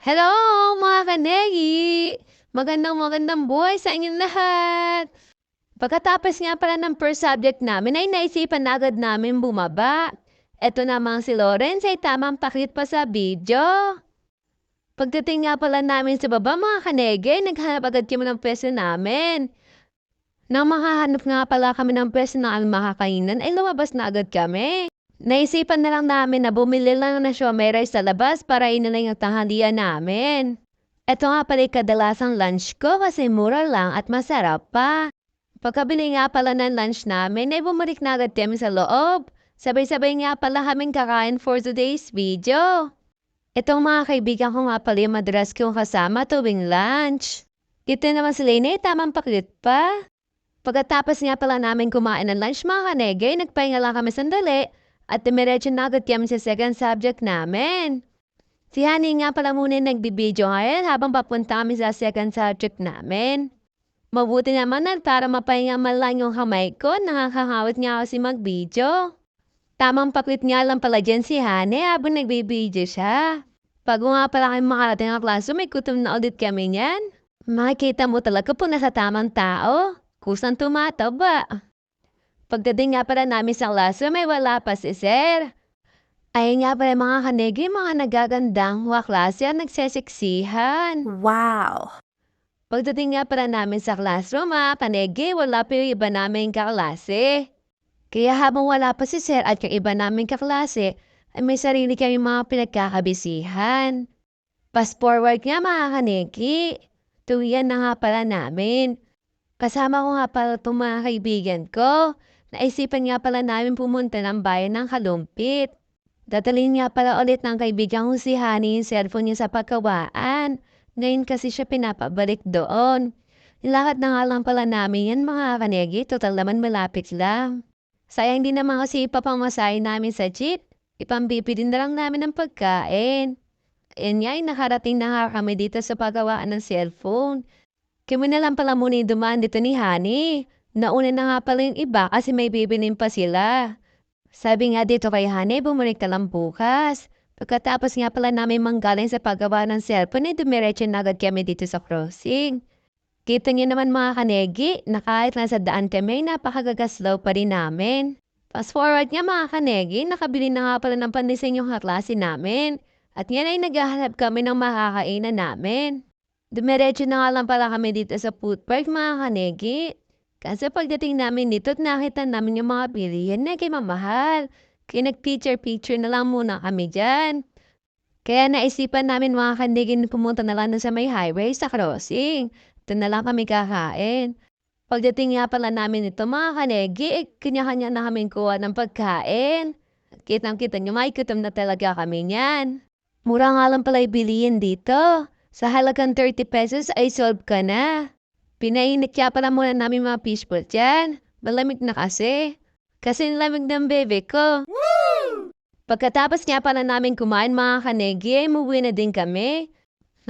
Hello mga kanegi! Magandang buhay sa inyong lahat! Pagkatapos nga pala ng first subject namin ay naisipan na agad namin bumaba. Eto namang si Lawrence ay tamang pakit pa sa video. Pagdating nga pala namin sa baba mga kanege, naghanap agad kami ng pwesto namin. Nang makahanap nga pala kami ng pwesto na makakainan ay lumabas na agad kami. Naisipan na lang namin na bumili lang ng siomai rice sa labas para inalang ang tanghalian namin. Ito nga pala yung kadalasang lunch ko kasi mura lang at masarap pa. Pagkabili nga pala ng lunch namin ay bumalik na agad kami sa loob. Sabay-sabay nga pala kaming kakain for today's video. Itong mga kaibigan ko nga pala yung madalas kong kasama tuwing lunch. Kita naman si Lene, tamang paklit pa. Pagkatapos nga pala namin kumain ng lunch mga kanege, nagpahinga lang kami sandali at dumiretso na agad kami sa second subject namin. Si Honey nga pala muna nagbibideo ngayon habang papunta kami sa second subject namin. Mabuti naman at para mapahinga man lang yung kamay ko, nakakahawit nga kasi mag-video. Tamang paklit nga lang pala dyan si Honey habang nagbibideo siya. Pag nga pala kayo makarating ang klaso, may gutom na ulit kami niyan. Makikita mo talaga po nasa tamang tao. Kusang tumataba. Pagdating nga pala namin sa klaso, may wala pa si Sir. Ayun nga pala mga kanegi, mga nagagandang waklase at nagseseksihan. Wow! Pagdating nga pala namin sa classroom kanegi, wala pa yung iba namin kaklase. Kaya habang wala pa si Sir at yung iba namin kaklase, ay may sarili kami mga pinagkakabisihan. Fast forward nga mga kanegi, tuwian na nga pala namin. Kasama ko nga pala itong mga kaibigan ko. Naisipan nga pala namin pumunta ng bayan ng Kalumpit. Dadalhin nga pala ulit ng kaibigan ko si Honey yung cellphone niya sa pagkawaan. Ngayon kasi siya pinapabalik doon. Nilakad na nga lang pala namin yan mga kanegi, total naman malapit lang. Sayang din naman kasi ipapamasahin namin sa jeep. Ipambipi din na lang namin ng pagkain. Yan nga, nakarating na nga kami dito sa pagkawaan ng cellphone. Kami na lang pala muna yung dumaan dito ni Honey. Nauna na nga pala yung iba kasi may bibilin pa sila. Sabi nga dito kay Honey, bumalik na lang bukas. Pagkatapos nga pala namin manggaling sa paggawa ng cellphone, dumiretso na agad kami dito sa crossing. Kita niyo naman mga kanegi, na kahit nasa daan kami, napakagagaslow pa rin namin. Fast forward nga mga kanegi, nakabili na nga pala ng pandesal yung kaklase namin. At yan ay naghahanap kami ng makakainan namin. Dumiretso na nga lang pala kami dito sa food park mga kanegi. Kasi pagdating namin dito at nakita namin yung mga bilihan na kay mamahal. Kaya nag-picture-picture na lang muna kami dyan. Kaya naisipan namin mga kanegi na pumunta na lang sa may highway sa crossing. Ito na lang kami kakain. Pagdating nga pala namin ito mga kanegi, kanya-kanya na kami kuha ng pagkain. Kitang-kita nyo, may gutom na talaga kami niyan. Mura nga lang pala ibilihin dito. Sa halagang 30 pesos ay solve ka na. Pinainit kaya pala muna namin mga fishball dyan. Malamig na kasi. Kasi nilamig ng bebe ko. Woo! Pagkatapos nga pala namin kumain mga kanegi, ay umuwi na din kami.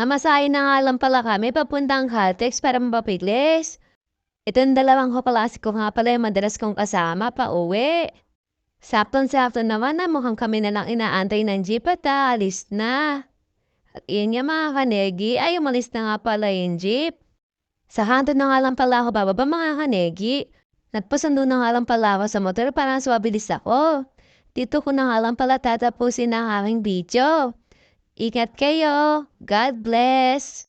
Namasahin na nga lang pala kami papuntang Caltex para mapabilis. Itong dalawang kaklase ko nga pala yung madalas kong kasama pa uwi. Saktong-sakto naman na mukhang kami na lang inaantay ng jeep at aalis na. At iyon nga mga kanegi ay umalis na nga pala yung jeep. Sa kanto na nga lang pala ako bababa mga kanegi. Nagpasundo na nga lang pala ako sa motor para swabilis ako. Dito ko na nga lang pala tatapusin ang aking video. Ingat kayo. God bless.